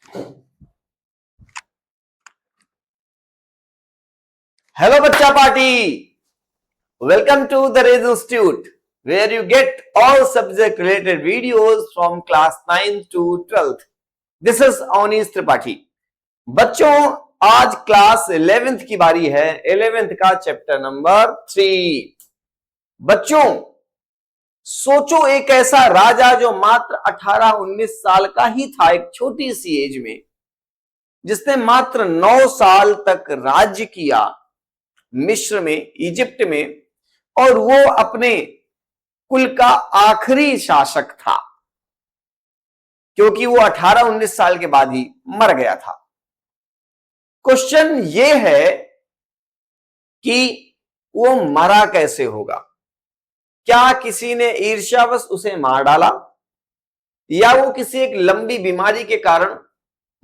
Hello Bachcha Party! Welcome to the Raise Institute, where you get all subject related videos from class 9th to 12th. This is Awnis Tripathi. बच्चों, आज class 11th की बारी है। 11th का chapter number 3। बच्चों, सोचो एक ऐसा राजा जो मात्र 18-19 साल का ही था, एक छोटी सी एज में, जिसने मात्र 9 साल तक राज्य किया मिस्र में, इजिप्ट में, और वो अपने कुल का आखिरी शासक था, क्योंकि वो 18-19 साल के बाद ही मर गया था। क्वेश्चन ये है कि वो मरा कैसे होगा? क्या किसी ने ईर्ष्यावश उसे मार डाला, या वो किसी एक लंबी बीमारी के कारण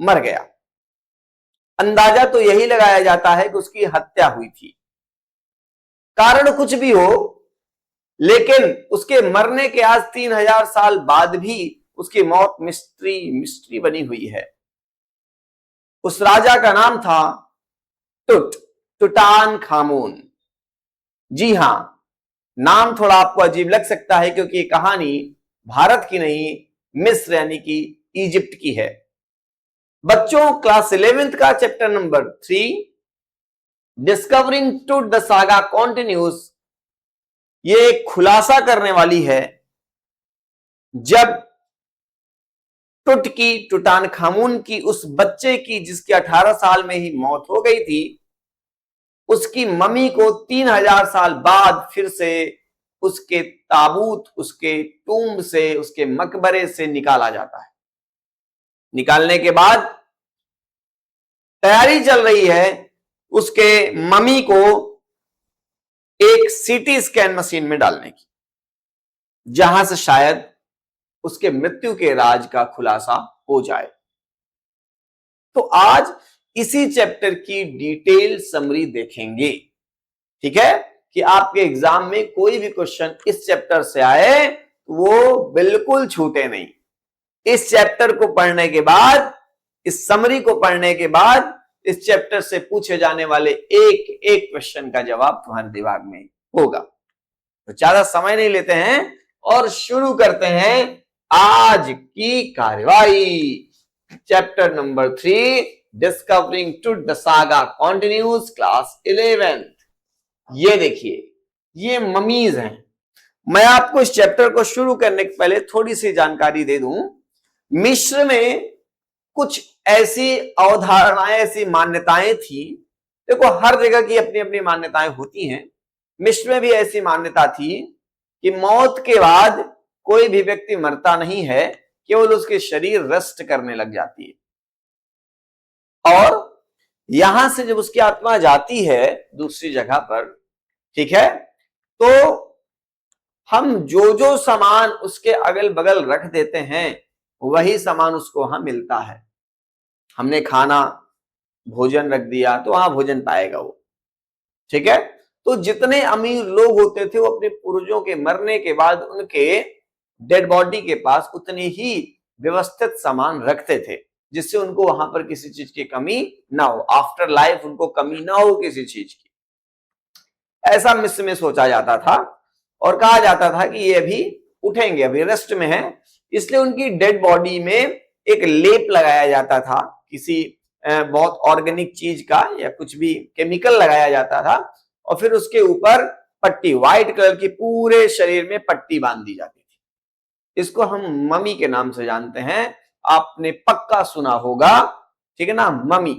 मर गया? अंदाजा तो यही लगाया जाता है कि उसकी हत्या हुई थी। कारण कुछ भी हो, लेकिन उसके मरने के आज 3000 साल बाद भी उसकी मौत मिस्ट्री बनी हुई है। उस राजा का नाम था टुटानखामून। जी हां, नाम थोड़ा आपको अजीब लग सकता है, क्योंकि ये कहानी भारत की नहीं, मिस्र यानी कि इजिप्ट की है। बच्चों, क्लास 11th का चैप्टर नंबर 3 डिस्कवरिंग टुट द सागा कॉन्टिन्यूज, ये एक खुलासा करने वाली है। जब टुटानखामून की, उस बच्चे की जिसकी 18 साल में ही मौत हो गई थी, उसकी मम्मी को 3000 साल बाद फिर से उसके ताबूत, उसके टूम्ब से, उसके मकबरे से निकाला जाता है। निकालने के बाद तैयारी चल रही है उसके मम्मी को एक सीटी स्कैन मशीन में डालने की, जहां से शायद उसके मृत्यु के राज का खुलासा हो जाए। तो आज इसी चैप्टर की डिटेल समरी देखेंगे। ठीक है, कि आपके एग्जाम में कोई भी क्वेश्चन इस चैप्टर से आए वो बिल्कुल छूटे नहीं। इस चैप्टर को पढ़ने के बाद, इस समरी को पढ़ने के बाद, इस चैप्टर से पूछे जाने वाले एक एक क्वेश्चन का जवाब तुम्हारे दिमाग में होगा। तो ज्यादा समय नहीं लेते हैं और शुरू करते हैं आज की कार्यवाही। चैप्टर नंबर 3 डिस्कवरिंग टुट the saga continues, class 11th। ये देखिए, ये ममीज हैं। मैं आपको इस चैप्टर को शुरू करने के पहले थोड़ी सी जानकारी दे दूं। मिस्र में कुछ ऐसी अवधारणाएं, ऐसी मान्यताएं थी। देखो, हर जगह की अपनी अपनी मान्यताएं होती हैं। मिस्र में भी ऐसी मान्यता थी कि मौत के बाद कोई भी व्यक्ति मरता नहीं है, केवल उसके शरीर रस्ट करने लग जाती है, और यहां से जब उसकी आत्मा जाती है दूसरी जगह पर, ठीक है, तो हम जो जो सामान उसके अगल बगल रख देते हैं वही सामान उसको वहां मिलता है। हमने खाना, भोजन रख दिया तो वहां भोजन पाएगा वो। ठीक है, तो जितने अमीर लोग होते थे वो अपने पूर्वजों के मरने के बाद उनके डेड बॉडी के पास उतने ही व्यवस्थित सामान रखते थे, जिससे उनको वहां पर किसी चीज की कमी ना हो, आफ्टर लाइफ उनको कमी ना हो किसी चीज की। ऐसा मिस्र में सोचा जाता था और कहा जाता था कि ये अभी उठेंगे, अभी रेस्ट में है, इसलिए उनकी डेड बॉडी में एक लेप लगाया जाता था, किसी बहुत ऑर्गेनिक चीज का या कुछ भी केमिकल लगाया जाता था, और फिर उसके ऊपर पट्टी, व्हाइट कलर की पूरे शरीर में पट्टी बांध दी जाती थी। इसको हम मम्मी के नाम से जानते हैं। आपने पक्का सुना होगा, ठीक है ना, मम्मी।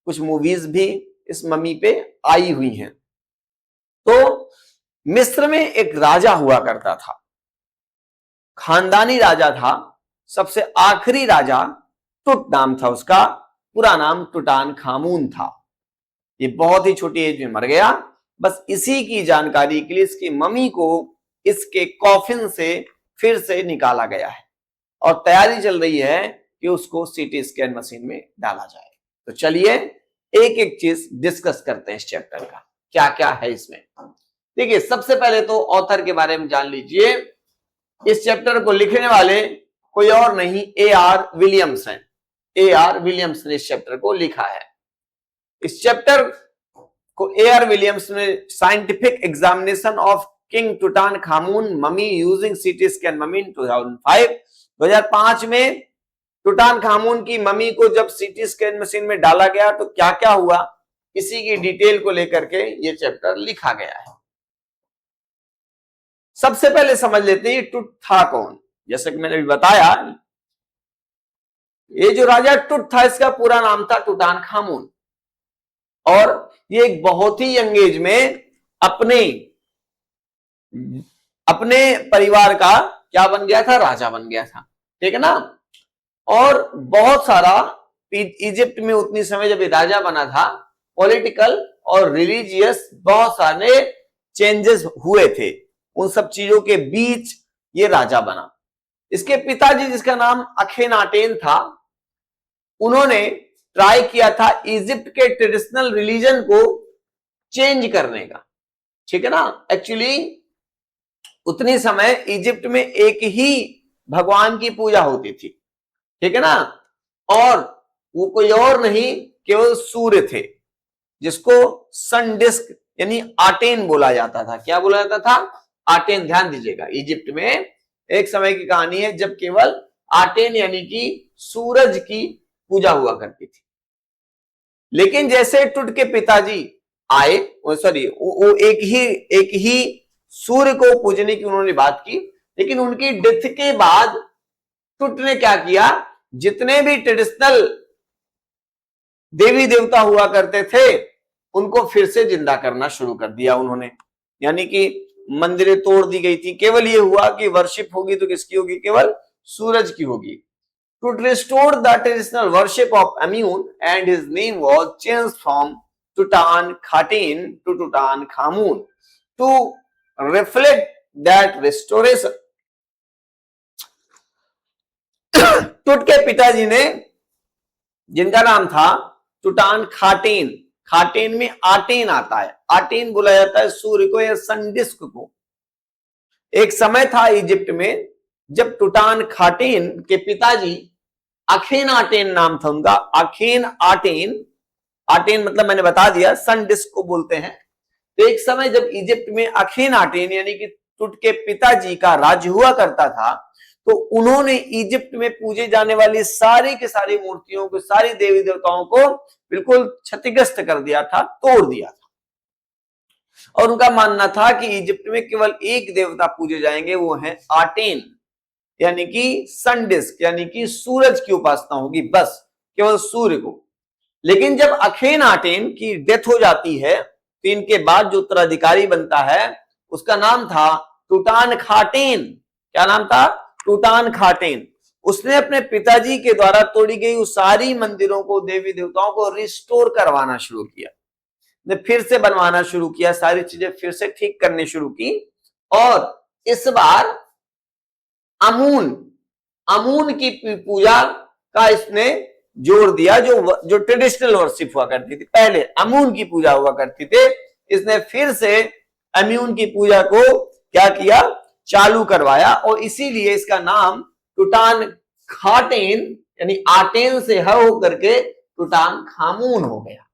कुछ मूवीज भी इस मम्मी पे आई हुई हैं। तो मिस्र में एक राजा हुआ करता था, खानदानी राजा था, सबसे आखिरी राजा टुट नाम था उसका, पूरा नाम टुटानखामून था। ये बहुत ही छोटी एज में मर गया। बस इसी की जानकारी के लिए इसकी मम्मी को इसके कॉफिन से फिर से निकाला गया है, और तैयारी चल रही है कि उसको सीटी स्कैन मशीन में डाला जाए। तो चलिए एक एक चीज डिस्कस करते हैं इस चैप्टर का, क्या क्या है इसमें। देखिए, सबसे पहले तो ऑथर के बारे में जान लीजिए। इस चैप्टर को लिखने वाले कोई और नहीं, A.R. विलियम्स हैं। A.R. विलियम्स ने इस चैप्टर को लिखा है। इस चैप्टर को A.R. विलियम्स ने scientific examination of king Tutankhamun mummy using CT scan mummy in 2005 में टूटानखामून की ममी को जब सीटी स्कैन मशीन में डाला गया तो क्या क्या हुआ, इसी की डिटेल को लेकर के ये चैप्टर लिखा गया है। सबसे पहले समझ लेते हैं टुट था कौन। जैसे कि मैंने भी बताया, ये जो राजा टुट था इसका पूरा नाम था टूटानखामून, और ये एक बहुत ही यंग एज में अपने परिवार का क्या बन गया था, राजा बन गया था, ठीक है ना। और बहुत सारा इजिप्ट में उतनी समय जब ये राजा बना था, पॉलिटिकल और रिलीजियस बहुत सारे चेंजेस हुए थे, उन सब चीजों के बीच ये राजा बना। इसके पिताजी जिसका नाम अखेनाटेन था, उन्होंने ट्राई किया था इजिप्ट के ट्रेडिशनल रिलीजन को चेंज करने का, ठीक है ना। एक्चुअली उतनी समय इजिप्ट में एक ही भगवान की पूजा होती थी, ठीक है ना, और वो कोई और नहीं केवल सूर्य थे, जिसको सन डिस्क यानी आटेन बोला जाता था। क्या बोला जाता था? आटेन। ध्यान दीजिएगा, इजिप्ट में एक समय की कहानी है जब केवल आटेन यानी कि सूरज की पूजा हुआ करती थी। लेकिन जैसे टुट के पिताजी आए, वो एक ही सूर्य को पूजने की उन्होंने बात की, लेकिन उनकी डेथ के बाद टुट ने क्या किया, जितने भी ट्रेडिशनल देवी देवता हुआ करते थे उनको फिर से जिंदा करना शुरू कर दिया उन्होंने। यानी कि मंदिरें तोड़ दी गई थी, केवल ये हुआ कि वर्शिप होगी तो किसकी होगी, केवल सूरज की होगी। To restore the traditional worship of Amun, and his name was changed from Tutankhaten to Tutankhamun to reflect that restoration. टुट के पिताजी ने, जिनका नाम था टूटानखाटेन, खाटेन में आटेन आता है, आटेन बोला जाता है सूर्य को या सन डिस्क को। एक समय था इजिप्ट में जब टूटानखाटेन के पिताजी, अखेनाटेन नाम था उनका, अखेनाटेन, आटेन मतलब मैंने बता दिया सन डिस्क को बोलते हैं। तो एक समय जब इजिप्ट में अखेनाटेन यानी कि टुट के पिताजी का राज्य हुआ करता था, तो उन्होंने इजिप्ट में पूजे जाने वाली सारी की सारी मूर्तियों को, सारी देवी देवताओं को बिल्कुल क्षतिग्रस्त कर दिया था, तोड़ दिया था। और उनका मानना था कि इजिप्ट में केवल एक देवता पूजे जाएंगे, वो है आटेन यानी कि सन डिस्क यानी कि सूरज की उपासना होगी, बस केवल सूर्य को। लेकिन जब अखेनाटेन की डेथ हो जाती है तो इनके बाद जो उत्तराधिकारी बनता है उसका नाम था टूटानखाटेन। क्या नाम था? टूटानखाटेन। उसने अपने पिताजी के द्वारा तोड़ी गई उस सारी मंदिरों को, देवी देवताओं को रिस्टोर करवाना शुरू किया, ने फिर से बनवाना शुरू किया, सारी चीजें फिर से ठीक करनी शुरू की। और इस बार अमून की पूजा का इसने जोर दिया, जो ट्रेडिशनल वर्शिप हुआ करती थी, पहले अमून की पूजा हुआ करती थी, इसने फिर से अमून की पूजा को क्या किया, चालू करवाया। और इसीलिए इसका नाम टूटानखाटेन यानी आटेन से हो करके टूटानखामून हो गया।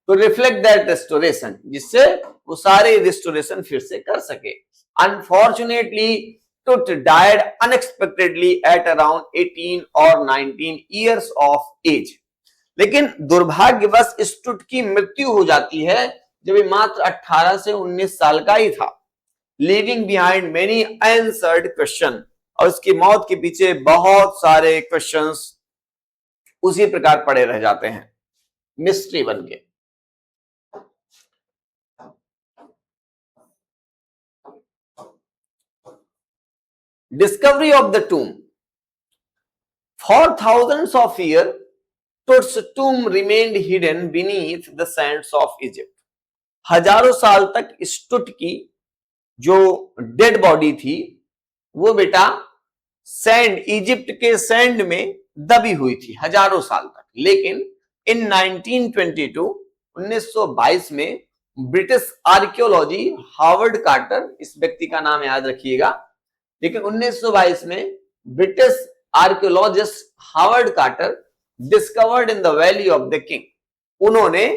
तो रिफ्लेक्ट दैट रेस्टोरेशन, जिससे वो सारे रिस्टोरेशन फिर से कर सके। अनफॉर्चुनेटली टुट died unexpectedly at around 18 or 19 years of age. लेकिन दुर्भाग्यवश इस टुट की मृत्यु हो जाती है जब ये मात्र 18 से 19 साल का ही था, leaving behind many unanswered questions। और इसकी मौत के पीछे बहुत सारे क्वेश्चंस उसी प्रकार पड़े रह जाते हैं, मिस्ट्री बन के। Discovery of the tomb. For thousands of years, Tut's tomb remained hidden beneath the sands of Egypt. हजारों साल तक इस टुट की जो डेड बॉडी थी वो बेटा सैंड, इजिप्ट के सैंड में दबी हुई थी हजारों साल तक। लेकिन इन 1922 में ब्रिटिश आर्कियोलॉजी हार्वर्ड कार्टर, इस व्यक्ति का नाम याद रखिएगा, लेकिन 1922 में British archaeologist Howard Carter discovered in the valley of the king. उन्होंने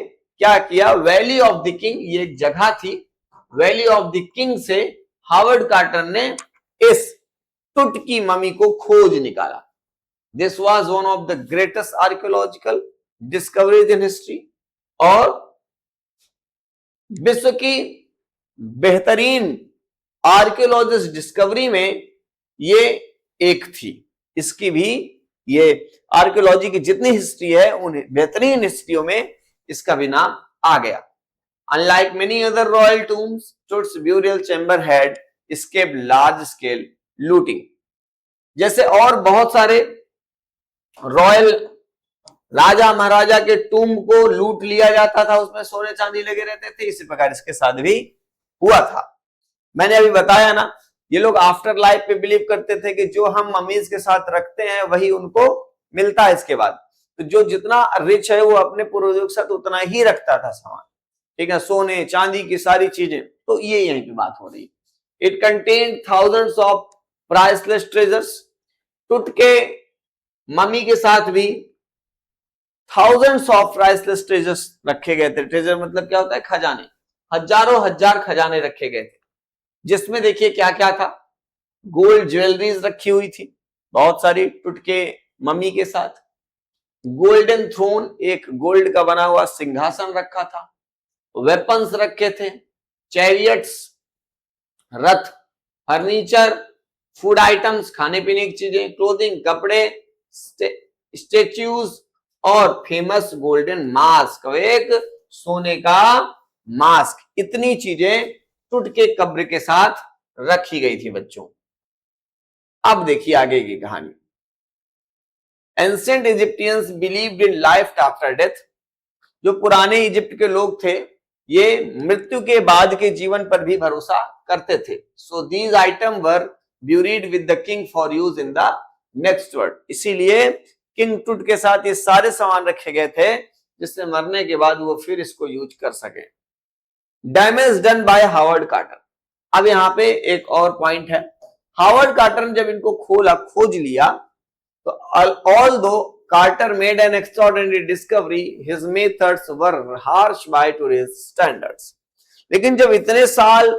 क्या किया, वैली ऑफ द किंग, ये एक जगह थी, वैली ऑफ द किंग से हावर्ड कार्टर ने इस टुट की मम्मी को खोज निकाला। This was one of the greatest archaeological discoveries in history, और विश्व की बेहतरीन आर्कियोलॉजिस्ट डिस्कवरी में ये एक थी। इसकी भी, ये आर्कियोलॉजी की जितनी हिस्ट्री है उन बेहतरीन हिस्ट्रियों में इसका भी नाम आ गया। Unlike many other royal tombs, Tut's burial chamber had escaped large scale looting. जैसे और बहुत सारे रॉयल राजा महाराजा के टूम को लूट लिया जाता था, उसमें सोने चांदी लगे रहते थे, इसी प्रकार इसके साथ भी हुआ था। मैंने अभी बताया ना, ये लोग आफ्टर लाइफ पे बिलीव करते थे कि जो हम ममीज के साथ रखते हैं वही उनको मिलता है इसके बाद। तो जो जितना रिच है वो अपने पूर्वजों के साथ उतना ही रखता था सामान, ठीक है, सोने चांदी की सारी चीजें। तो ये यहीं की बात हो रही है। It contain thousands of priceless treasures. टुट के मम्मी के साथ भी थाउजेंड्स ऑफ प्राइसलेस ट्रेजर्स रखे गए थे। ट्रेजर मतलब क्या होता है, खजाने, हजारों हजार खजाने रखे गए थे, जिसमें देखिए क्या क्या था, गोल्ड ज्वेलरीज रखी हुई थी बहुत सारी टुट के मम्मी के साथ, गोल्डन थ्रोन, एक गोल्ड का बना हुआ सिंहासन रखा था, वेपन्स रखे थे, चैरियट्स, रथ, फर्नीचर, फूड आइटम्स, खाने पीने की चीजें, क्लोथिंग, कपड़े, स्टेच्यूज और फेमस गोल्डन मास्क, एक सोने का मास्क। इतनी चीजें टुट के कब्र के साथ रखी गई थी बच्चों। अब देखिए आगे की कहानी। Ancient Egyptians believed in life after death. जो पुराने इजिप्ट के लोग थे ये मृत्यु के बाद के जीवन पर भी भरोसा करते थे। So these item were buried with the king for use in the next world. इसीलिए किंग टुट के साथ ये सारे सामान रखे गए थे जिससे मरने के बाद वो फिर इसको यूज कर सके। Damage done by Howard Carter. अब यहाँ पे एक और पॉइंट है, हावर्ड कार्टर ने जब इनको खोज लिया तो although Carter made an extraordinary discovery, his methods were harsh by today's standards. लेकिन जब इतने साल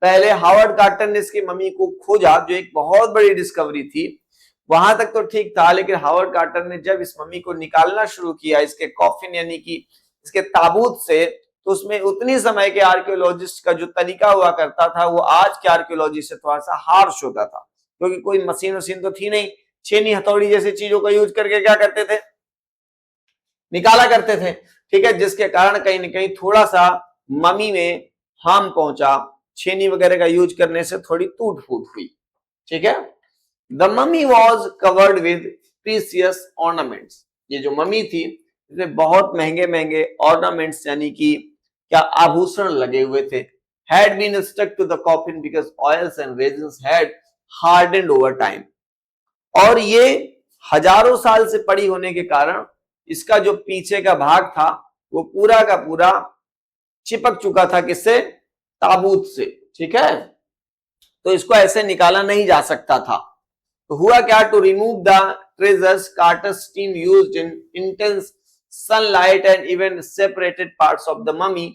पहले हावर्ड कार्टर ने इसकी मम्मी को खोजा, जो एक बहुत बड़ी डिस्कवरी थी, वहां तक तो ठीक था, लेकिन हावर्ड कार्टर ने जब इस मम्मी को निकालना शुरू किया इसके कॉफिन यानी कि इसके ताबूत से, तो उसमें उतनी समय के आर्कियोलॉजिस्ट का जो तरीका हुआ करता था वो आज के आर्कियोलॉजी से थोड़ा सा हार्श होता था, क्योंकि कोई मशीन तो थी नहीं। छेनी हथौड़ी जैसी चीजों का यूज करके क्या करते थे, निकाला करते थे, ठीक है, जिसके कारण कहीं ना कहीं थोड़ा सा मम्मी में हार्म पहुंचा। छेनी वगैरह का यूज करने से थोड़ी टूट फूट हुई, ठीक है। The mummy was covered with precious ornaments. ये जो मम्मी थी इसमें बहुत महंगे महंगे ऑर्नामेंट्स यानी कि क्या आभूषण लगे हुए थे। Had been stuck to the coffin because oils and resins had hardened over time. और ये हजारों साल से पड़ी होने के कारण इसका जो पीछे का भाग था वो पूरा का पूरा चिपक चुका था, किससे, ताबूत से, ठीक है। तो इसको ऐसे निकाला नहीं जा सकता था। तो हुआ क्या, to remove the treasures Carter steam used in intense sunlight and even separated parts of the mummy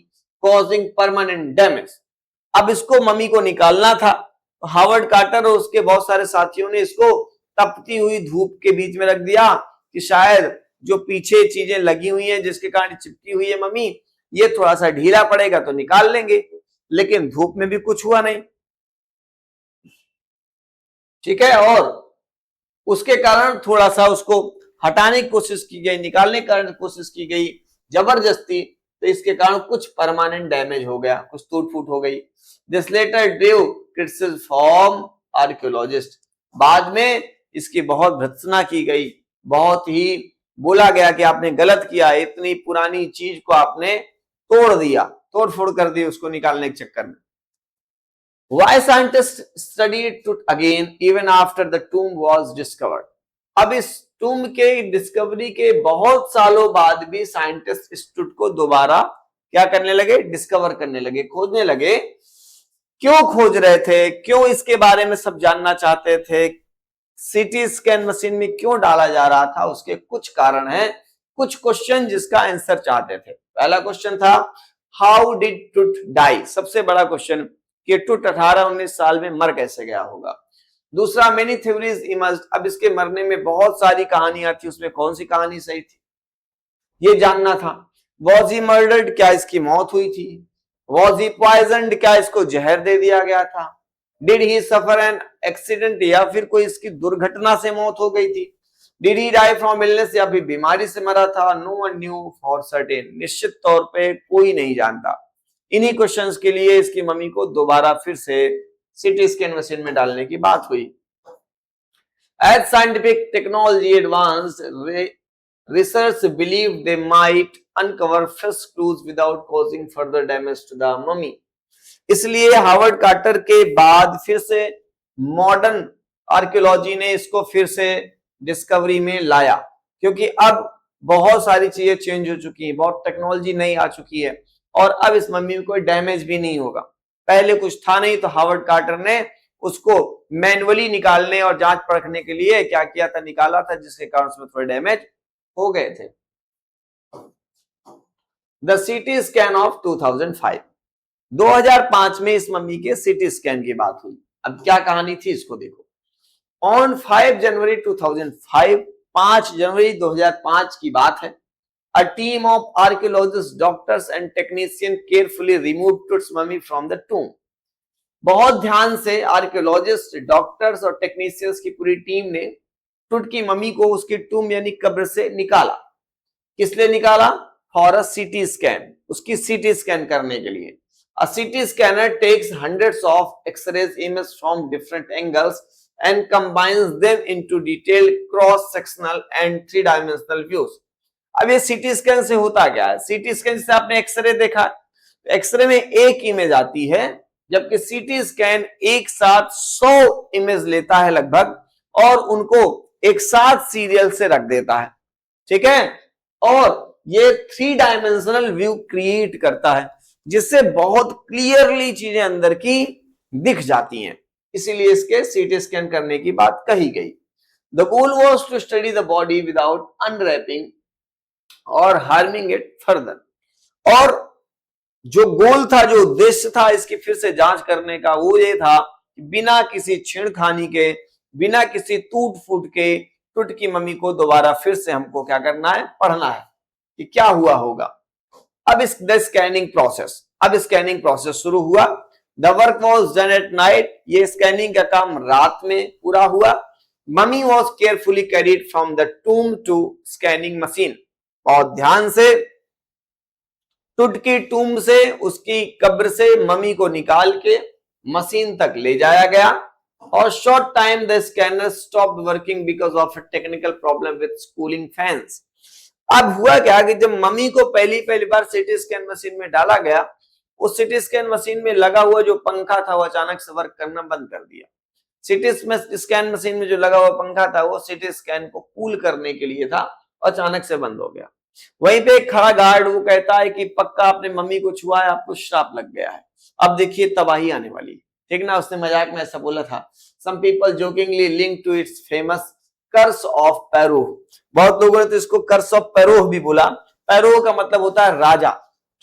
causing permanent damage. अब इसको मम्मी को निकालना था, तो हावर्ड कार्टर और उसके बहुत सारे साथियों ने इसको तपती हुई धूप के बीच में रख दिया कि शायद जो पीछे चीजें लगी हुई हैं जिसके कारण चिपकी हुई है मम्मी, ये थोड़ा सा ढीला पड़ेगा तो निकाल लेंगे। लेकिन धूप में भी कुछ हुआ नहीं, ठीक है, और उसके कारण थोड़ा सा उसको हटाने की कोशिश की गई, निकालने की कोशिश की गई जबरदस्ती, तो इसके कारण कुछ परमानेंट डैमेज हो गया, कुछ टूट फूट हो गई। This later drew criticism from archaeologist. बाद में इसकी बहुत भर्त्सना की गई, बहुत ही बोला गया कि आपने गलत किया, इतनी पुरानी चीज को आपने तोड़ दिया, तोड़ फोड़ कर दी उसको निकालने के चक्कर में। Why scientists studied Tut again even after the tomb was discovered? अब इस टूम के डिस्कवरी के बहुत सालों बाद भी साइंटिस्ट इस टुट को दोबारा क्या करने लगे, डिस्कवर करने लगे, खोजने लगे। क्यों खोज रहे थे, क्यों इसके बारे में सब जानना चाहते थे, सीटी स्कैन मशीन में क्यों डाला जा रहा था, उसके कुछ कारण हैं, कुछ क्वेश्चन जिसका आंसर चाहते थे। पहला क्वेश्चन था हाउ डिड टुट डाई, सबसे बड़ा क्वेश्चन कि टुट 18-19 साल में मर कैसे गया होगा। दूसरा मेनी थ्योरीज इमर्ज्ड, अब इसके मरने में बहुत सारी कहानियां थी, उसमें कौन सी कहानी सही थी ये जानना था। वॉज ही मर्डर्ड, क्या इसकी मौत हुई थी। वॉज ही पॉइजन्ड, क्या इसको जहर दे दिया गया था। Did he suffer an accident, या फिर कोई इसकी दुर्घटना से मौत हो गई थी। Did he die from illness, या फिर बीमारी से मरा था। No one knew for certain, निश्चित तौर पे कोई नहीं जानता। इन्हीं क्वेश्चंस के लिए इसकी मम्मी को दोबारा फिर से सीटी स्कैन मशीन में डालने की बात हुई। As scientific technology advanced, research believed they might uncover fresh clues without causing further damage to the mummy. इसलिए हार्वर्ड कार्टर के बाद फिर से मॉडर्न आर्कियोलॉजी ने इसको फिर से डिस्कवरी में लाया, क्योंकि अब बहुत सारी चीजें चेंज हो चुकी हैं, बहुत टेक्नोलॉजी नई आ चुकी है और अब इस मम्मी में कोई डैमेज भी नहीं होगा। पहले कुछ था नहीं, तो हार्वर्ड कार्टर ने उसको मैनुअली निकालने और जांच परखने के लिए क्या किया था, निकाला था, जिसके कारण उसमें थोड़े डैमेज हो गए थे। द सीटी स्कैन ऑफ 2005, 2005 में इस मम्मी के सीटी स्कैन की बात हुई। अब क्या कहानी थी इसको देखो। ऑन 5 जनवरी 2005, 5 जनवरी 2005 की बात है। A team of archaeologist, doctors and technician carefully remove Tut's mummy from the tomb. बहुत ध्यान से आर्कियोलॉजिस्ट, डॉक्टर्स और टेक्नीशियंस की पूरी टीम ने टुट की मम्मी को उसकी टूम यानी कब्र से निकाला। किस लिए निकाला? फॉर अ सीटी स्कैन, उसकी सीटी स्कैन करने के लिए। A CT scanner takes hundreds of x-rays image from different angles and combines them into detailed cross sectional and 3 dimensional views. अब ये सीटी स्कैन से होता क्या है? सीटी स्कैन से आपने एक्सरे देखा, एक्सरे में एक इमेज आती है, जबकि सीटी स्कैन एक साथ 100 इमेज लेता है लगभग, और उनको एक साथ सीरियल से रख देता है, ठीक है, और ये 3 डायमेंशनल व्यू क्रिएट करता है, जिससे बहुत क्लियरली चीजें अंदर की दिख जाती हैं। इसीलिए इसके सीटी स्कैन करने की बात कही गई। The goal was to study the body without unwrapping और हार्मिंग इट फर्दर। और जो गोल था, जो उद्देश्य था इसकी फिर से जांच करने का, वो ये था कि बिना किसी छेड़खानी के, बिना किसी टूट फूट के टुट की मम्मी को दोबारा फिर से हमको क्या करना है, पढ़ना है कि क्या हुआ होगा। अब इस स्कैनिंग प्रोसेस शुरू हुआ। The work was done at night, ये स्कैनिंग का काम रात में पूरा हुआ। Mummy was carefully carried from the tomb to scanning machine, और ध्यान से टुट की टूम से, उसकी कब्र से मम्मी को निकाल के मशीन तक ले जाया गया। और short time the scanner stopped working because of a technical problem with cooling fans. अब हुआ क्या कि जब मम्मी को पहली बार सीटी स्कैन मशीन में डाला गया, उस सीटी स्कैन मशीन में लगा हुआ जो पंखा था वो अचानक से वर्क करना बंद कर दिया। सीटी स्कैन मशीन में जो लगा हुआ पंखा था वो सीटी स्कैन को कूल करने के लिए था, अचानक से बंद हो गया। वहीं पे एक खड़ा गार्ड वो कहता है कि पक्का आपने मम्मी को छुआ है, आपको श्राप लग गया है, अब देखिए तबाही आने वाली, ठीक ना। उसने मजाक में ऐसा बोला था। Some people jokingly link to its famous curse of pharaoh, बहुत लोगों ने तो इसको कर्स ऑफ पैरोह भी बोला। पैरोह का मतलब होता है राजा,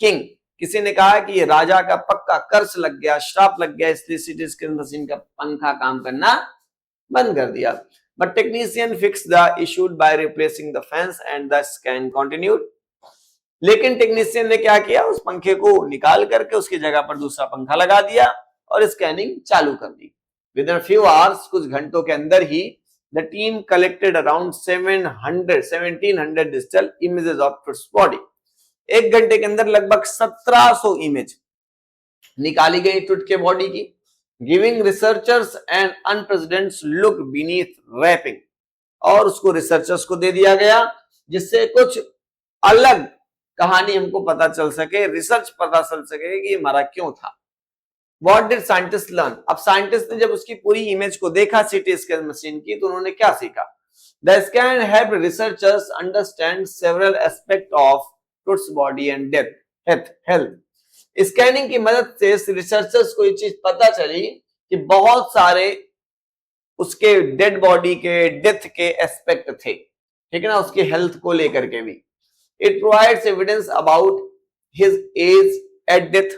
किंग। किसी ने कहा कि ये राजा का पक्का कर्स लग गया, श्राप लग गया, इसलिए सीटी स्कैन मशीन का पंखा काम करना बंद कर दिया। But technician fixed the issue by replacing the fans and the scan continued. लेकिन टेक्नीशियन ने क्या किया, उस पंखे को निकाल करके उसकी जगह पर दूसरा पंखा लगा दिया और स्कैनिंग चालू कर दी। विद इन फ्यू आवर्स, कुछ घंटों के अंदर ही, the team collected around 1700 digital images of Tut's body. एक घंटे के अंदर लगभग 1700 इमेज निकाली गई टुट के बॉडी की, giving researchers and unprecedented look beneath wrapping, और उसको रिसर्चर्स को दे दिया गया जिससे कुछ अलग कहानी हमको पता चल सके, रिसर्च पता चल सके कि ये मरा क्यों था। व्हाट डिड साइंटिस्ट लर्न, अब साइंटिस्ट ने जब उसकी पूरी इमेज को देखा सीटी स्कैन मशीन की, तो उन्होंने क्या सीखा। The scan help researchers understand several aspect of Tut's body and death health. Scanning की मदद से रिसर्चर्स को ये चीज पता चली कि बहुत सारे उसके डेड बॉडी के डेथ के एस्पेक्ट थे, ठीक है ना, उसके हेल्थ को लेकर के भी। It provides evidence about his age at death.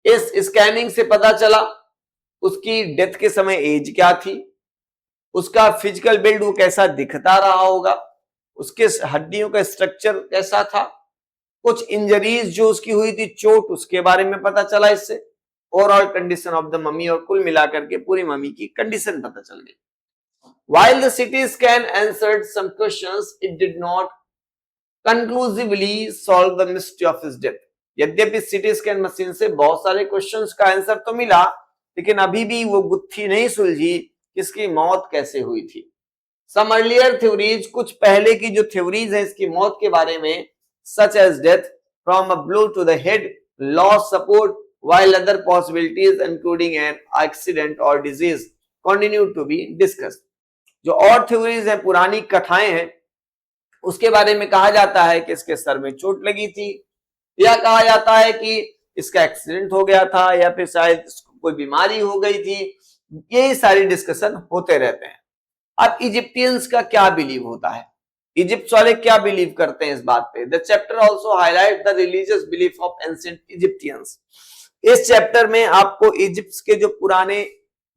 इस स्कैनिंग से पता चला उसकी डेथ के समय एज क्या थी, उसका फिजिकल बिल्ड वो कैसा दिखता रहा होगा, उसके हड्डियों का स्ट्रक्चर कैसा था, कुछ इंजरीज जो उसकी हुई थी, चोट, उसके बारे में पता चला इससे। Overall condition of the mummy, और कुल मिलाकर के पूरी मम्मी की कंडीशन पता चल गई। While the CT scan answered some questions, it did not conclusively solve the mystery of his death. यद्यपि सीटी स्कैन मशीन से बहुत सारे क्वेश्चंस का आंसर तो मिला, लेकिन अभी भी वो गुत्थी नहीं सुलझी कि इसकी मौत कैसे हुई थी। Some earlier theories, कुछ पहले की जो थ्योरीज है इसकी मौत के बारे में, such as death from a blow to the head, lost support, while other possibilities including an accident or disease continue to be discussed. जो और थ्योरीज है, पुरानी कथाएं हैं, उसके बारे में कहा जाता है कि इसके सर में चोट लगी थी, या कहा जाता है कि इसका एक्सीडेंट हो गया था, या फिर शायद कोई बीमारी हो गई थी। यही सारी डिस्कशन होते रहते हैं। अब इजिप्टियंस का क्या बिलीव होता है, इजिप्ट वाले क्या बिलीव करते हैं इस बात पे। The chapter also highlight the religious belief of ancient Egyptians. इस चैप्टर में आपको इजिप्ट के जो पुराने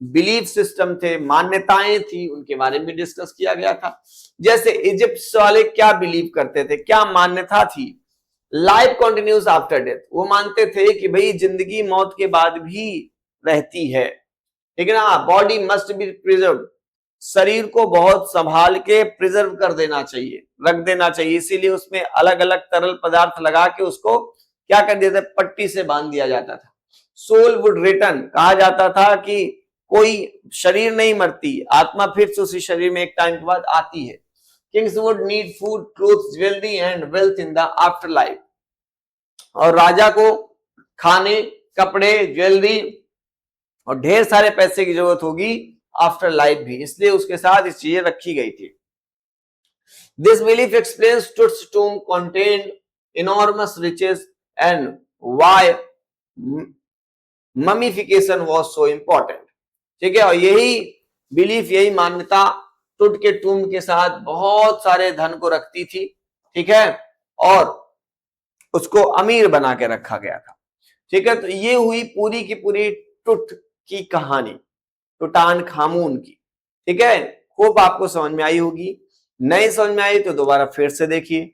बिलीफ सिस्टम थे, मान्यताएं थी, उनके बारे में डिस्कस किया गया था। जैसे इजिप्ट वाले क्या बिलीव करते थे, क्या मान्यता थी। लाइफ कंटिन्यूज आफ्टर डेथ, वो मानते थे कि भाई जिंदगी मौत के बाद भी रहती है, ठीक है ना। बॉडी मस्ट बी प्रिजर्व, शरीर को बहुत संभाल के प्रिजर्व कर देना चाहिए, रख देना चाहिए, इसीलिए उसमें अलग अलग तरल पदार्थ लगा के उसको क्या कर देते, पट्टी से बांध दिया जाता था। सोल वुड रिटर्न, कहा जाता था कि कोई शरीर नहीं मरती, आत्मा फिर से उसी शरीर में एक टाइम के बाद आती है। Kings would need food, clothes, jewellery and wealth in the after life, और राजा को खाने, कपड़े, ज्वेलरी और ढेर सारे पैसे की जरूरत होगी आफ्टर लाइफ भी, इसलिए उसके साथ इस चीजें रखी गई थी। This belief explains Tut's tomb contained enormous riches and why mummification was so important, ठीक है। और यही बिलीफ, यही मान्यता टुट के टूम के साथ बहुत सारे धन को रखती थी, ठीक है, और उसको अमीर बना के रखा गया था, ठीक है। तो ये हुई पूरी की पूरी टुट की कहानी, टुटान खामून की, ठीक है। होप आपको समझ में आई होगी। नहीं समझ में आई तो दोबारा फिर से देखिए,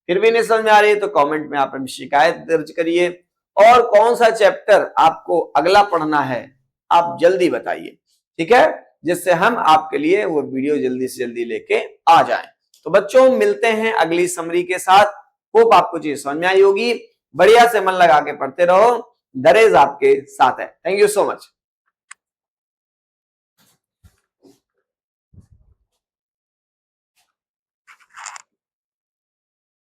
फिर भी नहीं समझ में आ रही तो कमेंट में आप अपनी शिकायत दर्ज करिए, और कौन सा चैप्टर आपको अगला पढ़ना है आप जल्दी बताइए, ठीक है, जिससे हम आपके लिए वो वीडियो जल्दी से जल्दी लेके आ जाएं। तो बच्चों मिलते हैं अगली समरी के साथ। होप आपको चीज समझ में आई होगी। बढ़िया से मन लगा के पढ़ते रहो, दरेज आपके साथ है। Thank you so much.